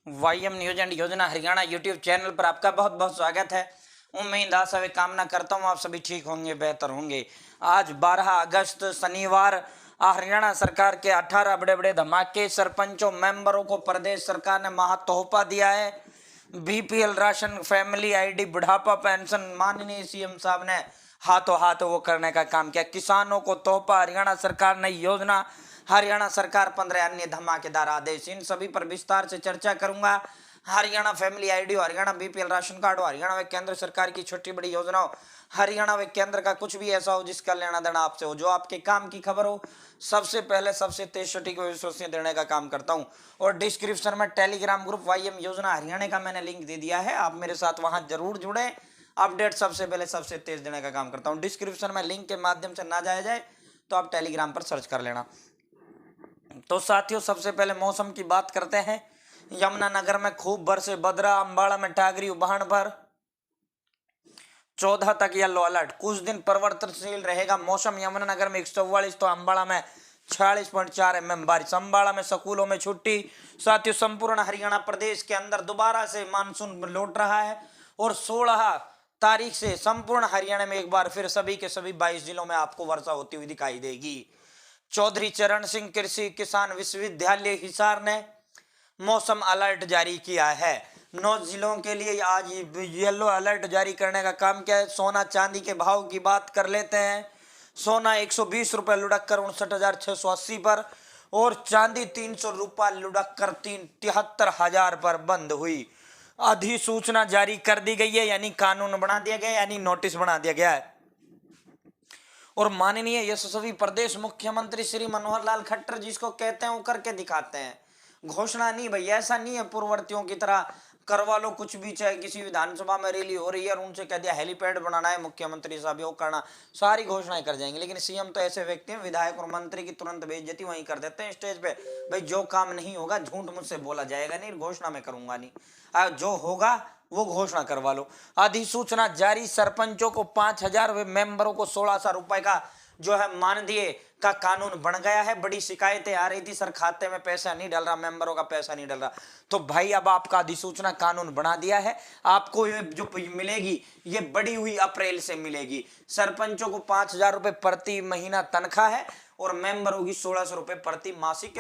वाईएम news and योजना Haryana YouTube channel पर आपका बहुत बहुत स्वागत है। उम्मीद आशा व कामना करता हूँ आप सभी ठीक होंगे, बेहतर होंगे। आज 12 अगस्त शनिवार हरियाणा सरकार के 18 बड़े बड़े धमाके। सरपंचों मेंबरों को प्रदेश सरकार ने महा तोहफा दिया है। बीपीएल राशन, फैमिली आईडी, बुढ़ापा पेंशन माननीय सीएम साहब ने हाथों हाथ वो करने का काम किया। किसानों को तोहफा हरियाणा सरकार ने योजना, हरियाणा सरकार 15 अन्य धमाकेदार आदेश, इन सभी पर विस्तार से चर्चा करूंगा। Haryana family ID, Haryana BPL ration card, Haryana व केंद्र सरकार की छोटी बड़ी योजनाओं, हरियाणा व केंद्र का कुछ भी ऐसा हो जिसका लेना देना आपसे हो, जो आपके काम की खबर हो, सबसे पहले सबसे तेज सटीक व विश्वसनीय देने का काम करता हूं। और डिस्क्रिप्शन में टेलीग्राम ग्रुप वाईएम योजना हरियाणा का मैंने लिंक दे दिया है, आप मेरे साथ वहां जरूर जुड़े। अपडेट सबसे पहले सबसे तेज देने का काम करता हूं। डिस्क्रिप्शन में लिंक के माध्यम से ना जाया जाए तो आप टेलीग्राम पर सर्च कर लेना। तो साथियों, सबसे पहले मौसम की बात करते हैं। यमुनानगर में खूब बरसे बदरा, अंबाला में टागरी उबाहन पर 14 तक येलो अलर्ट। कुछ दिन परिवर्तनशील रहेगा मौसम। यमुनानगर में 144 तो अंबाला में 46.4 mm बारिश। अंबाला में स्कूलों में छुट्टी। साथियों, संपूर्ण हरियाणा प्रदेश के अंदर दोबारा से मानसून लौट रहा है और 16 तारीख से संपूर्ण हरियाणा में एक बार फिर सभी के सभी 22 जिलों में आपको वर्षा होती हुई दिखाई देगी। चौधरी चरण सिंह कृषि किसान विश्वविद्यालय हिसार ने मौसम अलर्ट जारी किया है। 9 जिलों के लिए आज येलो अलर्ट जारी करने का काम किया है। सोना चांदी के भाव की बात कर लेते हैं। सोना 120 रुपए लुढ़क कर 59,680 पर और चांदी 300 रुपये लुढ़क कर 73,000 पर बंद हुई। अधिसूचना जारी कर दी गई है, यानी कानून बना दिया गया, यानी नोटिस बना दिया गया है। और माननीय यशस्वी प्रदेश मुख्यमंत्री श्री मनोहर लाल खट्टर जिसको कहते हैं वो करके दिखाते हैं। घोषणा नहीं भाई, ऐसा नहीं है पूर्ववर्तियों की तरह करवा लो कुछ भी, चाहे किसी विधानसभा में रैली हो रही है और उनसे कह दिया हेलीपैड बनाना है मुख्यमंत्री साहब, वो करना, सारी घोषणाएं कर जाएंगे। लेकिन सीएम तो ऐसे व्यक्ति हैं, विधायक और मंत्री की तुरंत बेइज्जती वहीं कर देते हैं स्टेज पे। भाई जो काम नहीं होगा झूठ मुझसे बोला जाएगा नहीं, घोषणा में करूंगा नहीं, जो होगा वो घोषणा करवा लो। अधिसूचना जारी। सरपंचों को 5,000 मेंबरों को 1600 रुपए का जो है मानदेय का कानून बन गया है। बड़ी शिकायतें आ रही थी, सर खाते में पैसा नहीं डल रहा, मेंबरों का पैसा नहीं डल रहा। तो भाई अब आपका अधिसूचना कानून बना दिया है। आपको ये जो मिलेगी ये बढ़ी हुई अप्रैल से मिलेगी। सरपंचों को 5,000 रुपए प्रति महीना तनख्वाह है और मेंबरों की 1600 रुपए प्रति मासिक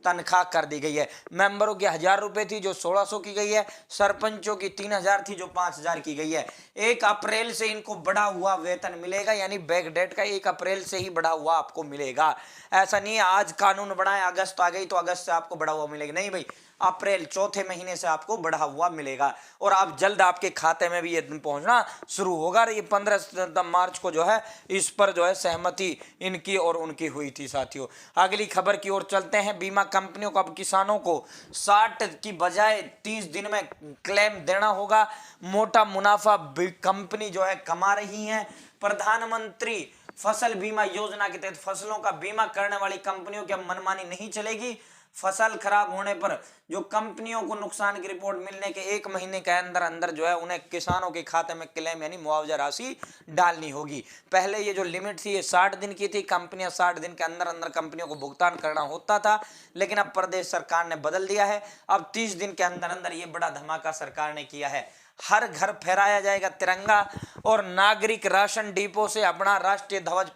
तनख्वाह कर दी गई है। मेंबरों की 1,000 रुपए थी जो 1600 की गई है, सरपंचों की 3,000 थी जो 5,000 की गई है। 1 अप्रैल से इनको बढ़ा हुआ वेतन मिलेगा, यानी बैक डेट का 1 अप्रैल से ही बढ़ा हुआ आपको मिलेगा। ऐसा नहीं है आज कानून बढ़ाए, अगस्त आ गई तो अगस्त से आपको बढ़ा हुआ मिलेगा, नहीं भाई, अप्रैल चौथे महीने से आपको बढ़ा हुआ मिलेगा और आप जल्द आपके खाते में भी ये पहुंचना शुरू होगा। ये 15 मार्च को जो है इस पर जो है सहमति इनकी और उनकी हुई थी। साथियों, अगली खबर की ओर चलते हैं। बीमा कंपनियों को अब किसानों को 60 की बजाय 30 दिन में क्लेम देना होगा। मोटा मुनाफा कंपनी जो है कमा रही है। प्रधानमंत्री फसल बीमा योजना के तहत फसलों का बीमा करने वाली कंपनियों की अब मनमानी नहीं चलेगी। फसल खराब होने पर जो कंपनियों को नुकसान की रिपोर्ट मिलने के 1 महीने के अंदर अंदर जो है उन्हें किसानों के खाते में क्लेम यानी मुआवजा राशि डालनी होगी। पहले ये जो लिमिट थी ये 60 दिन की थी, कंपनियां 60 दिन के अंदर अंदर कंपनियों को भुगतान करना होता था, लेकिन अब प्रदेश सरकार ने बदल दिया है। अब 30 दिन के अंदर अंदर ये बड़ा धमाका सरकार ने किया है। हर घर फहराया जाएगा तिरंगा और नागरिक राशन डिपो से अपना राष्ट्रीय ध्वज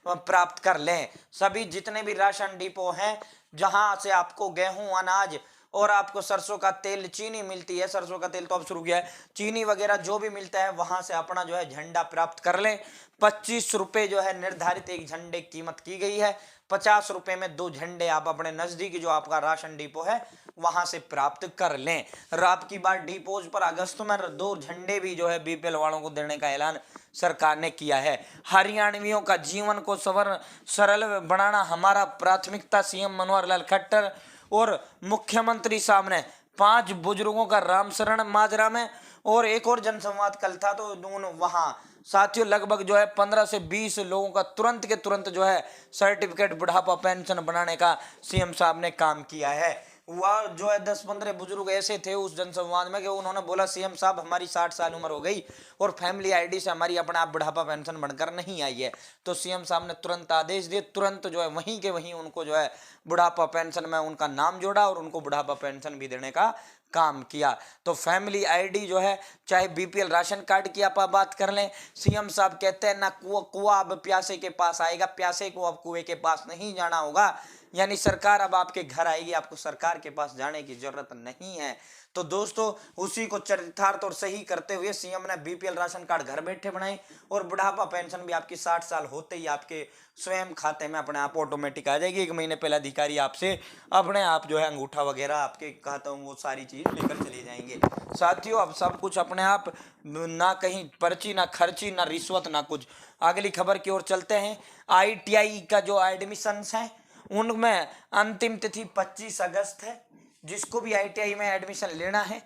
प्राप्त कर लें। सभी जितने भी राशन डिपो हैं जहां से आपको गेहूं, अनाज और आपको सरसों का तेल, चीनी मिलती है, सरसों का तेल तो अब शुरू किया है, चीनी वगैरह जो भी मिलता है वहां से अपना जो है झंडा प्राप्त कर लें। 25 रुपए जो है निर्धारित एक झंडे की कीमत की गई है। 50 रुपए में 2 झंडे आप अपने नजदीकी जो आपका राशन डिपो है वहां से प्राप्त कर लें। रात की बार डिपोज पर अगस्त में 2 झंडे भी जो है बीपीएल वालों को देने का ऐलान सरकार ने किया है। हरियाणवियों का जीवन को सरल बनाना हमारा प्राथमिकता, सीएम मनोहर लाल खट्टर और मुख्यमंत्री साहब ने 5 बुजुर्गों का रामशरण माजरा में और एक और जनसंवाद कल था तो दोनों वहां साथियों लगभग जो है 15 से 20 लोगों का तुरंत के तुरंत जो है सर्टिफिकेट बुढ़ापा पेंशन बनाने का सीएम साहब ने काम किया है। वह जो है 10-15 बुजुर्ग ऐसे थे उस जनसंवाद में कि उन्होंने बोला सीएम साहब हमारी 60 साल उम्र हो गई और फैमिली आईडी से हमारी अपने आप बुढ़ापा पेंशन बनकर नहीं आई है। तो सीएम साहब ने तुरंत आदेश दिए, तुरंत जो है वहीं के वहीं उनको जो है बुढ़ापा पेंशन में उनका नाम जोड़ा और उनको बुढ़ापा पेंशन भी देने का काम किया। तो फैमिली आईडी जो है, चाहे बीपीएल राशन कार्ड की आप बात कर लें, सीएम साहब कहते हैं ना कुआं अब प्यासे के पास आएगा, प्यासे को अब कुएं के पास नहीं जाना होगा, यानी सरकार अब आपके घर आएगी, आपको सरकार के पास जाने की जरूरत नहीं है। तो दोस्तों उसी को चरितार्थ और सही करते हुए सीएम ने बीपीएल राशन कार्ड घर बैठे बनाए और बुढ़ापा पेंशन भी आपकी 60 साल होते ही आपके स्वयं खाते में अपने आप ऑटोमेटिक आ जाएगी। 1 महीने पहले अधिकारी आपसे अपने आप जो है अंगूठा वगैरह आपके खातों वो सारी चीज लेकर चले जाएंगे। साथियों अब सब कुछ अपने आप, ना कहीं पर्ची, ना खर्ची, ना रिश्वत, ना कुछ। अगली खबर की ओर चलते हैं। ITI का जो एडमिशन है उनमें अंतिम तिथि 25 अगस्त है। जिसको भी ITI में एडमिशन लेना है,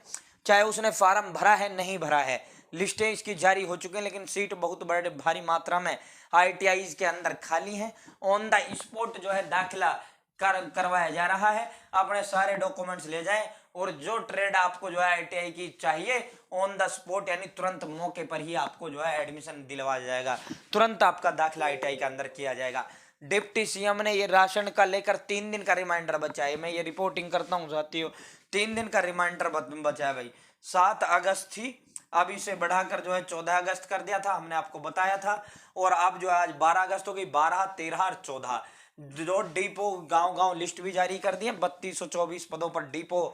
चाहे उसने फॉर्म भरा है नहीं भरा है, लिस्टें इसकी जारी हो चुकी हैं, लेकिन सीट बहुत बड़े भारी मात्रा में ITI के अंदर खाली है। ऑन द स्पॉट जो है दाखिला करवाया जा रहा है। अपने सारे डॉक्यूमेंट्स ले जाएं और जो ट्रेड आपको जो है ITI की चाहिए ऑन द स्पॉट यानी तुरंत मौके पर ही आपको जो है एडमिशन दिलवाया जाएगा, तुरंत आपका दाखिला ITI के अंदर किया जाएगा। डिप्टी सीएम ने ये राशन का लेकर 3 दिन का रिमाइंडर बचा है। मैं ये रिपोर्टिंग करता हूँ साथियों, 3 दिन का रिमाइंडर बचा है भाई। 7 अगस्त थी, अब इसे बढ़ाकर जो है 14 अगस्त कर दिया था, हमने आपको बताया था। और अब जो है आज 12 अगस्त हो गई, 12, 13 और 14 जो डिपो गांव-गांव लिस्ट भी जारी कर दी है। 3224 पदों पर डिपो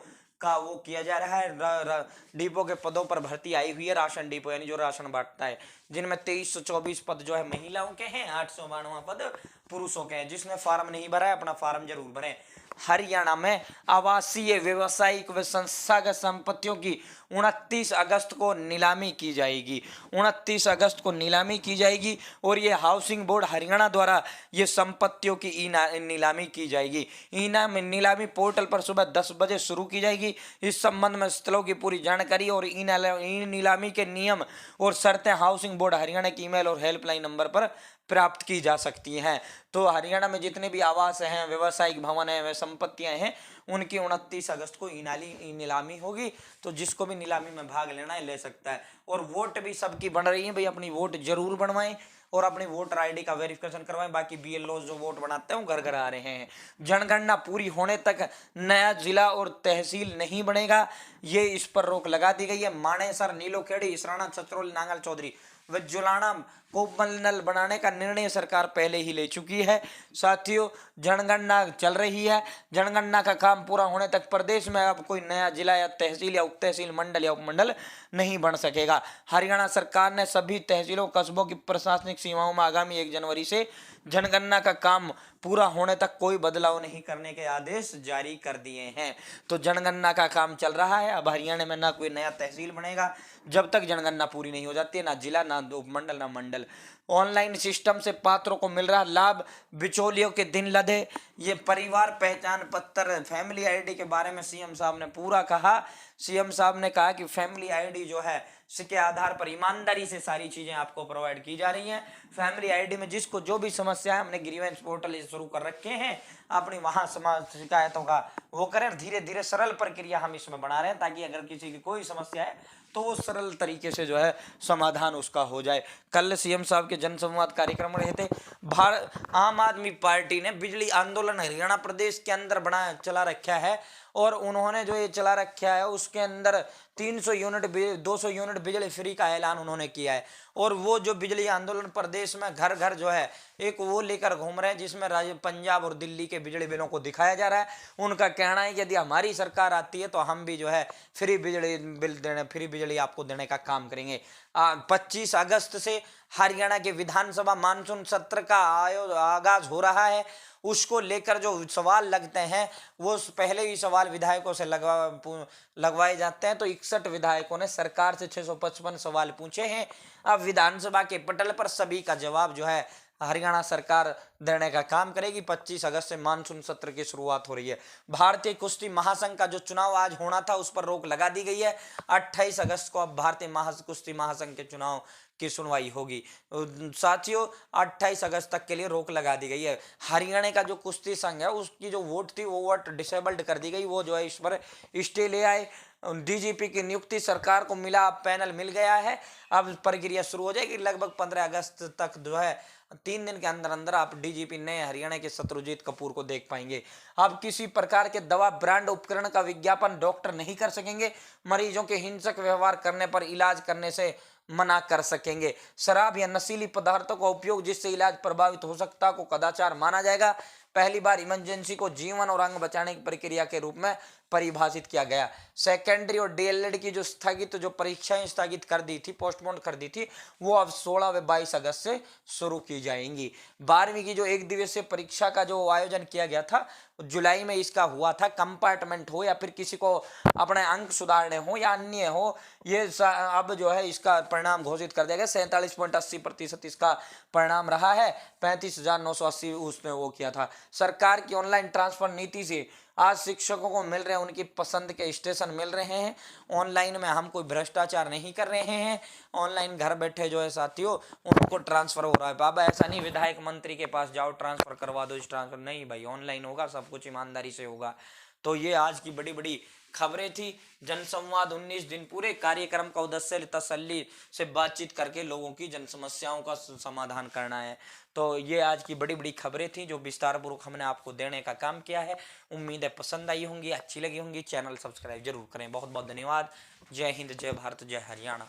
का वो किया जा रहा है। डिपो के पदों पर भर्ती आई हुई है, राशन डिपो यानी जो राशन बांटता है, जिनमें 2324 पद जो है महिलाओं के हैं, 892 पद पुरुषों के हैं। जिसने फॉर्म नहीं भरा है अपना फॉर्म जरूर भरें। हरियाणा में आवासीय, व्यावसायिक व संस्थागत संपत्तियों की 29 अगस्त को नीलामी की जाएगी। 29 अगस्त को नीलामी की जाएगी और ये हाउसिंग बोर्ड हरियाणा द्वारा ये संपत्तियों की नीलामी की जाएगी। नीलामी पोर्टल पर सुबह 10 बजे शुरू की जाएगी। इस संबंध में स्थलों की पूरी जानकारी और नीलामी के नियम और शर्तें हाउसिंग बोर्ड हरियाणा की ईमेल और हेल्पलाइन नंबर पर प्राप्त की जा सकती हैं। तो हरियाणा में जितने भी आवास हैं, व्यवसायिक भवन हैं, वे संपत्तियां हैं, उनकी 29 अगस्त को नीलामी होगी। तो जिसको भी नीलामी में भाग लेना है ले सकता है। और वोट भी सबकी बन रही है भाई, अपनी वोट जरूर बनवाएं और अपनी वोटर ID का वेरिफिकेशन करवाएं। बाकी BLO जो वोट बनाते हैं वो घर घर आ रहे हैं। जनगणना पूरी होने तक नया जिला और तहसील नहीं बनेगा, ये इस पर रोक लगा दी गई है। मानेसर, नीलोखेड़ी, इसराना, छछरौली, नांगल चौधरी व जुलाना को मंडल बनाने का निर्णय सरकार पहले ही ले चुकी है। साथियों जनगणना चल रही है, जनगणना का काम पूरा होने तक प्रदेश में अब कोई नया जिला या तहसील या उप तहसील, मंडल या उपमंडल नहीं बन सकेगा। हरियाणा सरकार ने सभी तहसीलों, कस्बों की प्रशासनिक सीमाओं में आगामी 1 जनवरी से जनगणना का काम पूरा होने तक कोई बदलाव नहीं करने के आदेश जारी कर दिए हैं। तो जनगणना का काम चल रहा है। अब हरियाणा में ना कोई नया तहसील बनेगा जब तक जनगणना पूरी नहीं हो जाती है, ना जिला, ना उपमंडल, ना मंडल। ऑनलाइन सिस्टम से पात्रों को मिल रहा लाभ, बिचौलियों के दिन लदे। ये परिवार पहचान पत्र, फैमिली ID के बारे में सीएम साहब ने पूरा कहा। सीएम साहब ने कहा कि फैमिली ID जो है इसके आधार पर ईमानदारी से सारी चीजें आपको प्रोवाइड की जा रही हैं। फैमिली ID में जिसको जो भी समस्या है, हमने ग्रीवेंस पोर्टल शुरू कर रखे हैं, अपनी वहां शिकायतों का वो करें। धीरे धीरे सरल प्रक्रिया हम इसमें बना रहे हैं ताकि अगर किसी की कोई समस्या है तो वो सरल तरीके से जो है समाधान उसका हो जाए। कल सीएम साहब के जनसंवाद कार्यक्रम रहे थे। आम आदमी पार्टी ने बिजली आंदोलन हरियाणा प्रदेश के अंदर चला रखा है और उन्होंने जो ये चला रखा है उसके अंदर 300 यूनिट 200 यूनिट बिजली फ्री का ऐलान उन्होंने किया है। और वो जो बिजली आंदोलन प्रदेश में घर घर जो है एक वो लेकर घूम रहे हैं, जिसमें पंजाब और दिल्ली के बिजली बिलों को दिखाया जा रहा है। उनका कहना है कि यदि हमारी सरकार आती है तो हम भी जो है फ्री बिजली बिल देने, फ्री बिजली आपको देने का काम करेंगे। 25 अगस्त से हरियाणा के विधानसभा मानसून सत्र का आगाज हो रहा है। उसको लेकर जो सवाल लगते हैं वो पहले ही सवाल विधायकों से लगवाए जाते हैं। तो 61 विधायकों ने सरकार से 655 सवाल पूछे हैं। अब विधानसभा के पटल पर सभी का जवाब जो है हरियाणा सरकार देने का काम करेगी। 25 अगस्त से मानसून सत्र की शुरुआत हो रही है। भारतीय कुश्ती महासंघ का जो चुनाव आज होना था उस पर रोक लगा दी गई है। 28 अगस्त को अब भारतीय कुश्ती महासंघ के चुनाव की सुनवाई होगी। साथियों 28 अगस्त तक के लिए रोक लगा दी गई है। हरियाणा का जो कुश्ती संघ है उसकी जो वोट थी वो वोट डिसेबल्ड कर दी गई, वो जो है इस पर स्टे ले आए। डीजीपी की नियुक्ति सरकार को मिला, पैनल मिल गया है, अब प्रक्रिया शुरू हो जाएगी। लगभग 15 अगस्त तक जो है 3 दिन के अंदर अंदर आप डीजीपी नए हरियाणा के शत्रुजीत कपूर को देख पाएंगे। आप किसी प्रकार के दवा, ब्रांड, उपकरण का विज्ञापन डॉक्टर नहीं कर सकेंगे। मरीजों के हिंसक व्यवहार करने पर इलाज करने से मना कर सकेंगे। शराब या नशीली पदार्थों का उपयोग जिससे इलाज प्रभावित हो सकता को कदाचार माना जाएगा। पहली बार इमरजेंसी को जीवन और अंग बचाने की प्रक्रिया के रूप में परिभाषित किया गया। सेकेंडरी और डीएलएड की जो परीक्षाएं स्थगित कर दी थी, पोस्टपोन कर दी थी, वो अब 16 व 22 अगस्त से शुरू की जाएंगी। 12वीं की जो एक दिवसीय परीक्षा का जो आयोजन किया गया था जुलाई में इसका हुआ था। कंपार्टमेंट हो या फिर किसी को अपने अंक सुधारने हो या अन्य हो, ये अब जो है इसका परिणाम घोषित कर दिया गया। 47.80% इसका परिणाम रहा है। 35,980 उसने वो किया था। सरकार की ऑनलाइन ट्रांसफर नीति से आज शिक्षकों को मिल रहे हैं उनकी पसंद के स्टेशन मिल रहे हैं। ऑनलाइन में हम कोई भ्रष्टाचार नहीं कर रहे हैं। ऑनलाइन घर बैठे जो है साथियों उनको ट्रांसफर हो रहा है। बाबा ऐसा नहीं विधायक मंत्री के पास जाओ ट्रांसफर करवा दो, इस ट्रांसफर नहीं भाई, ऑनलाइन होगा, सब कुछ ईमानदारी से होगा। तो ये आज की बड़ी बड़ी खबरें थी। जनसंवाद 19 दिन पूरे कार्यक्रम का उद्देश्य तसल्ली से बातचीत करके लोगों की जन समस्याओं का समाधान करना है। तो ये आज की बड़ी बड़ी खबरें थी जो विस्तार पूर्वक हमने आपको देने का काम किया है। उम्मीद है पसंद आई होंगी, अच्छी लगी होंगी। चैनल सब्सक्राइब जरूर करें। बहुत बहुत धन्यवाद। जय हिंद, जय भारत, जय हरियाणा।